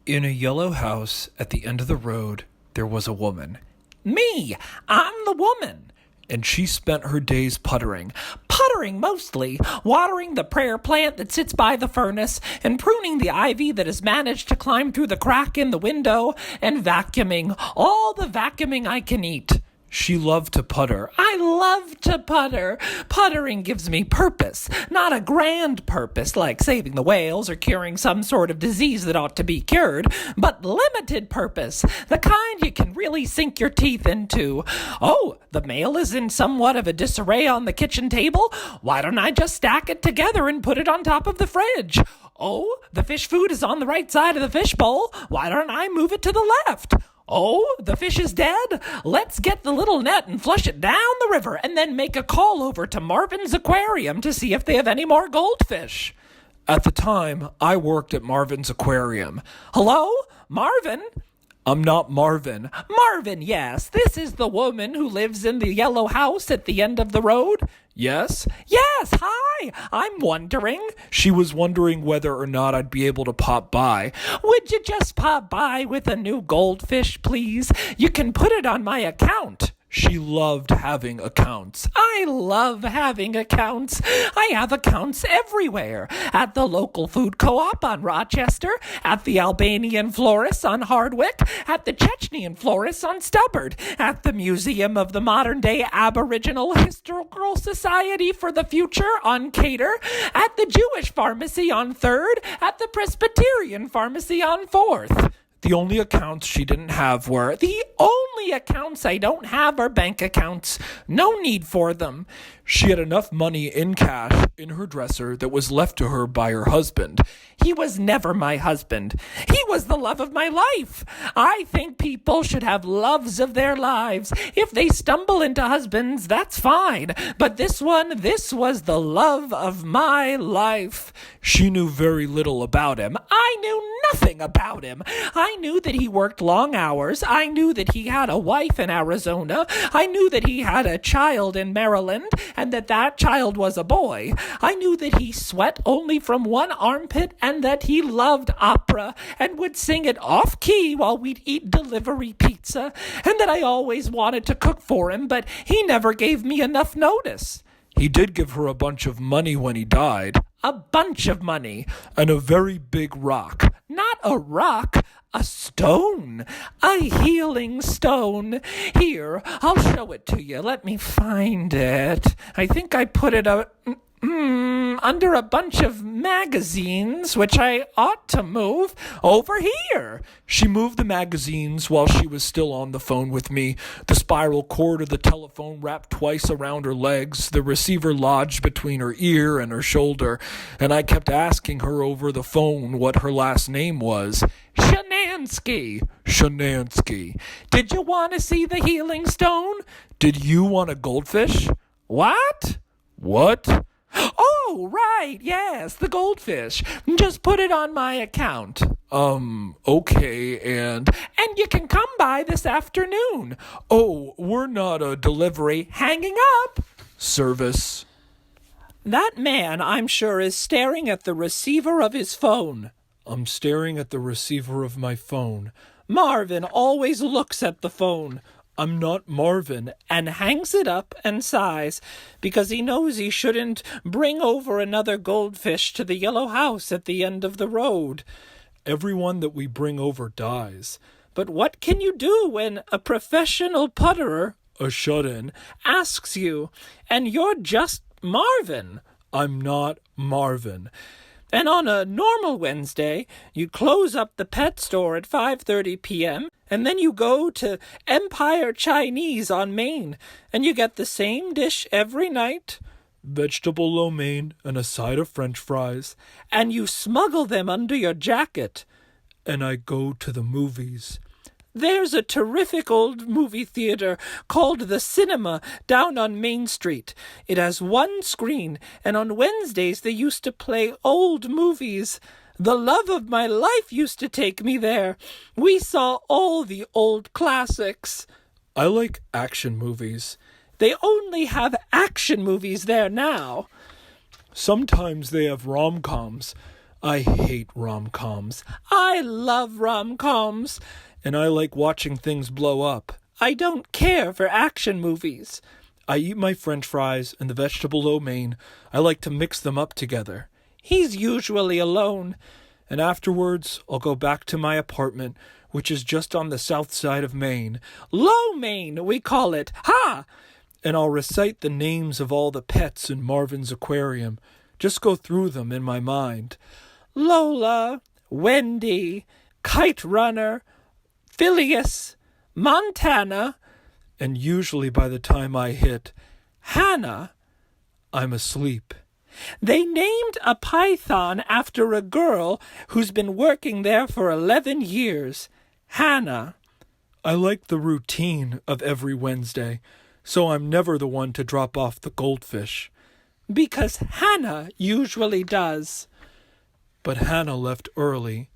In a yellow house at the end of the road, there was a woman. Me! I'm the woman! And she spent her days puttering. Puttering mostly, watering the prayer plant that sits by the furnace, and pruning the ivy that has managed to climb through the crack in the window, and vacuuming, all the vacuuming I can eat. She loved to putter. I love to putter. Puttering gives me purpose, not a grand purpose like saving the whales or curing some sort of disease that ought to be cured, but limited purpose, the kind you can really sink your teeth into. Oh, the mail is in somewhat of a disarray on the kitchen table. Why don't I just stack it together and put it on top of the fridge? Oh, the fish food is on the right side of the fish bowl. Why don't I move it to the left? Oh, the fish is dead? Let's get the little net and flush it down the river and then make a call over to Marvin's Aquarium to see if they have any more goldfish. At the time, I worked at Marvin's Aquarium. Hello? Marvin? I'm not Marvin. Marvin, yes. This is the woman who lives in the yellow house at the end of the road. Yes? Yes, hi. I'm wondering. She was wondering whether or not I'd be able to pop by. Would you just pop by with a new goldfish, please? You can put it on my account. She loved having accounts. I love having accounts. I have accounts everywhere. At the local food co-op on Rochester, at the Albanian florist on Hardwick, at the Chechnyan florist on Stubbard, at the Museum of the Modern Day Aboriginal Historical Society for the Future on Cater, at the Jewish Pharmacy on 3rd, at the Presbyterian Pharmacy on 4th. The only accounts she didn't have were, The only accounts I don't have are bank accounts. No need for them. she had enough money in cash in her dresser that was left to her by her husband. He was never my husband. He was the love of my life. I think people should have loves of their lives. If they stumble into husbands, that's fine. But this was the love of my life. She knew very little about him. I knew nothing about him. I knew that he worked long hours. I knew that he had a wife in Arizona. I knew that he had a child in Maryland, and that child was a boy. I knew that he sweat only from one armpit, and that he loved opera and would sing it off-key while we'd eat delivery pizza, and that I always wanted to cook for him, but he never gave me enough notice. He did give her a bunch of money when he died. A bunch of money. And a very big rock. Not a rock, a stone. A healing stone. Here, I'll show it to you. Let me find it. I think I put it under a bunch of magazines, which I ought to move over here. She moved the magazines while she was still on the phone with me. The spiral cord of the telephone wrapped twice around her legs, the receiver lodged between her ear and her shoulder, and I kept asking her over the phone what her last name was. Shanansky. Shanansky. Did you want to see the healing stone? Did you want a goldfish? What? What? Oh, right, yes, the goldfish. Just put it on my account. Okay, and you can come by this afternoon. Oh, we're not a delivery Hanging up. service. That man, I'm sure, is staring at the receiver of his phone. I'm staring at the receiver of my phone. Marvin always looks at the phone. I'm not Marvin. And hangs it up and sighs, because he knows he shouldn't bring over another goldfish to the yellow house at the end of the road. Everyone that we bring over dies. But what can you do when a professional putterer, A shut-in. asks you, and you're just Marvin? I'm not Marvin. And on a normal Wednesday, you close up the pet store at 5:30 p.m., and then you go to Empire Chinese on Main, and you get the same dish every night. Vegetable lo mein and a side of French fries. And you smuggle them under your jacket. And I go to the movies. There's a terrific old movie theater called The Cinema down on Main Street. It has one screen, and on Wednesdays they used to play old movies. The love of my life used to take me there. We saw all the old classics. I like action movies. They only have action movies there now. Sometimes they have rom-coms. I hate rom-coms. I love rom-coms. And I like watching things blow up. I don't care for action movies. I eat my french fries and the vegetable lo mein. I like to mix them up together. He's usually alone. And afterwards, I'll go back to my apartment, which is just on the south side of Maine. Lo Mein, we call it. Ha! And I'll recite the names of all the pets in Marvin's aquarium. Just go through them in my mind. Lola, Wendy, Kite Runner, Phileas, Montana. And usually by the time I hit Hannah, I'm asleep. They named a python after a girl who's been working there for 11 years. Hannah. I like the routine of every Wednesday, so I'm never the one to drop off the goldfish. Because Hannah usually does. But Hannah left early.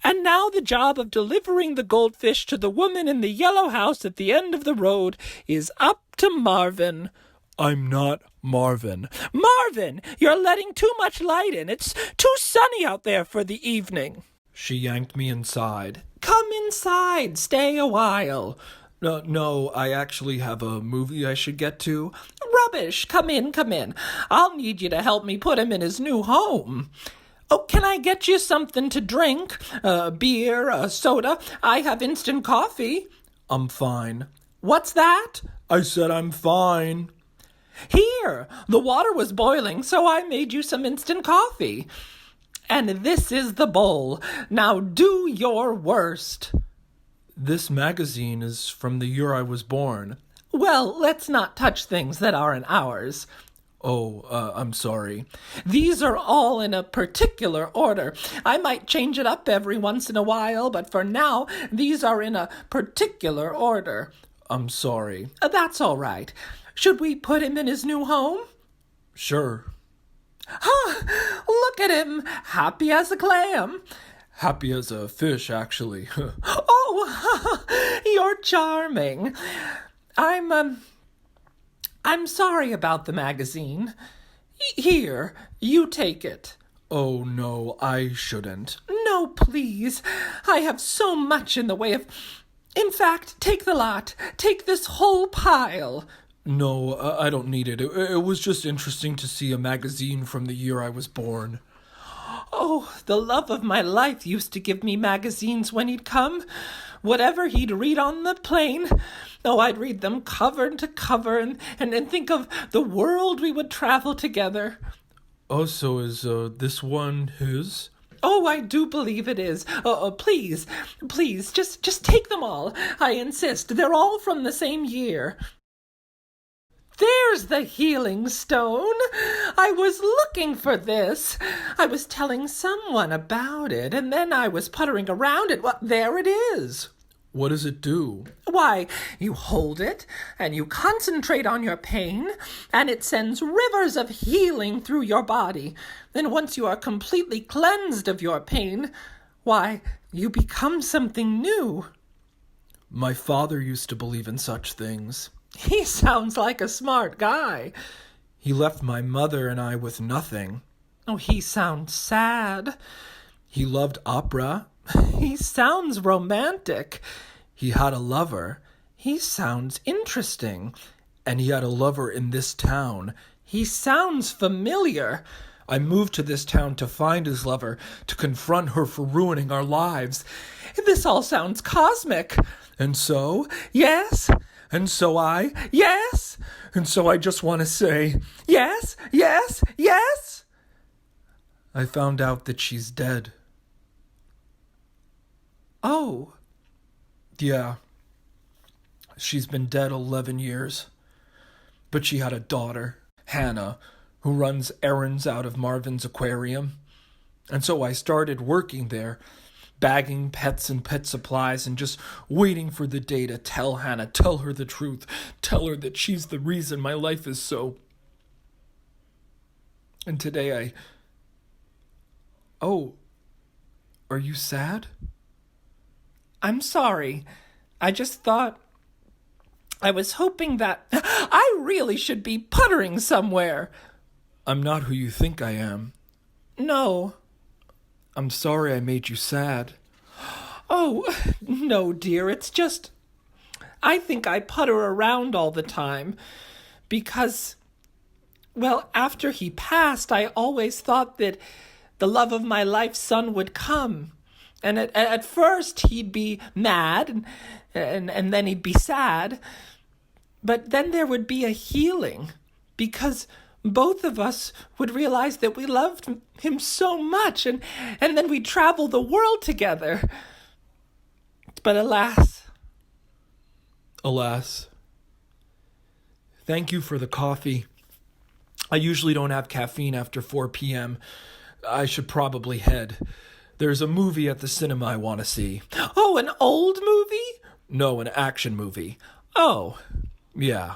And now the job of delivering the goldfish to the woman in the yellow house at the end of the road is up to Marvin. I'm not Marvin. Marvin, you're letting too much light in. It's too sunny out there for the evening. She yanked me inside. Come inside. Stay a while. No, I actually have a movie I should get to. Rubbish. Come in. I'll need you to help me put him in his new home. Oh, can I get you something to drink? Beer, a soda? I have instant coffee. I'm fine. What's that? I said I'm fine. Here, the water was boiling, so I made you some instant coffee. And this is the bowl. Now do your worst. This magazine is from the year I was born. Well, let's not touch things that aren't ours. Oh, I'm sorry. These are all in a particular order. I might change it up every once in a while, but for now, these are in a particular order. I'm sorry. That's all right. Should we put him in his new home? Sure. Look at him, happy as a clam. Happy as a fish, actually. Oh, you're charming. I'm sorry about the magazine. Here, you take it. Oh, no, I shouldn't. No, please. I have so much in the way of... In fact, take the lot. Take this whole pile. No, I don't need it. It was just interesting to see a magazine from the year I was born. Oh, the love of my life used to give me magazines when he'd come. Whatever he'd read on the plane, I'd read them cover to cover and think of the world we would travel together. Oh, so is this one his? Oh, I do believe it is. Please, just take them all. I insist. They're all from the same year. There's the healing stone. I was looking for this. I was telling someone about it, and then I was puttering around it. Well, there it is. What does it do? Why, you hold it, and you concentrate on your pain, and it sends rivers of healing through your body. Then once you are completely cleansed of your pain, why, you become something new. My father used to believe in such things. He sounds like a smart guy. He left my mother and I with nothing. Oh, he sounds sad. He loved opera. He sounds romantic. He had a lover. He sounds interesting. And he had a lover in this town. He sounds familiar. I moved to this town to find his lover, to confront her for ruining our lives. This all sounds cosmic. And so? Yes. And so I? Yes. And so I just want to say, yes. I found out that she's dead. Oh. Yeah. She's been dead 11 years. But she had a daughter, Hannah, who runs errands out of Marvin's aquarium. And so I started working there, bagging pets and pet supplies and just waiting for the day to tell Hannah, tell her the truth, tell her that she's the reason my life is so... And today Oh, are you sad? I'm sorry. I just thought... I was hoping that... I really should be puttering somewhere. I'm not who you think I am. No. I'm sorry I made you sad. Oh, no, dear, it's just... I think I putter around all the time because, well, after he passed, I always thought that the love of my life's son would come. And at first he'd be mad and then he'd be sad. But then there would be a healing because both of us would realize that we loved him so much and then we'd travel the world together. But alas. Alas. Thank you for the coffee. I usually don't have caffeine after 4 p.m. I should probably head. There's a movie at the cinema I want to see. Oh, an old movie? No, an action movie. Oh. Yeah.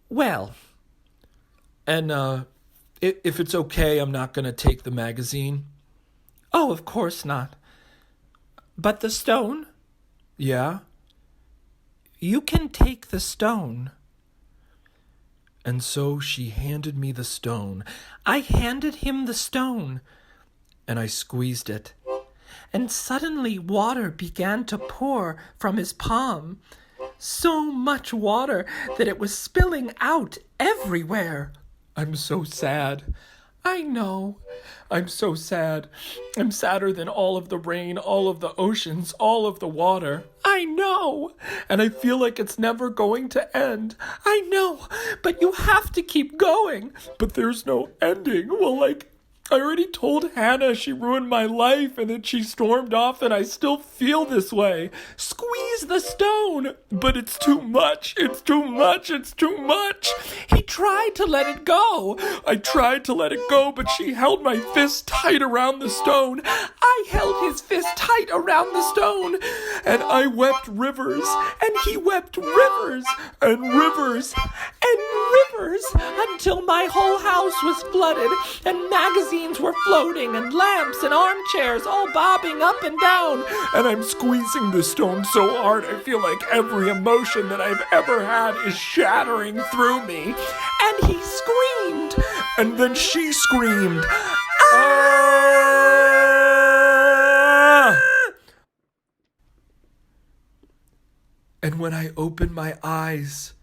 Well. And, if it's okay, I'm not going to take the magazine. Oh, of course not. But the stone? Yeah? You can take the stone. And so she handed me the stone. I handed him the stone. And I squeezed it. And suddenly water began to pour from his palm. So much water that it was spilling out everywhere. I'm so sad. I know. I'm so sad. I'm sadder than all of the rain, all of the oceans, all of the water. I know. And I feel like it's never going to end. I know. But you have to keep going. But there's no ending. Well, I already told Hannah she ruined my life and then she stormed off and I still feel this way. Squeeze the stone. But it's too much. It's too much. It's too much. He tried to let it go. I tried to let it go, but she held my fist tight around the stone. I held his fist tight around the stone. And I wept rivers. And he wept rivers. And rivers. And rivers. Until my whole house was flooded and magazines were floating and lamps and armchairs all bobbing up and down. And I'm squeezing the stone so hard I feel like every emotion that I've ever had is shattering through me. And he screamed. And then she screamed. Ah! And when I opened my eyes,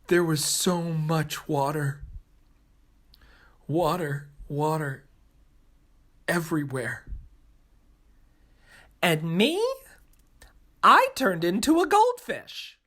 there was so much water. Water everywhere. And me? I turned into a goldfish.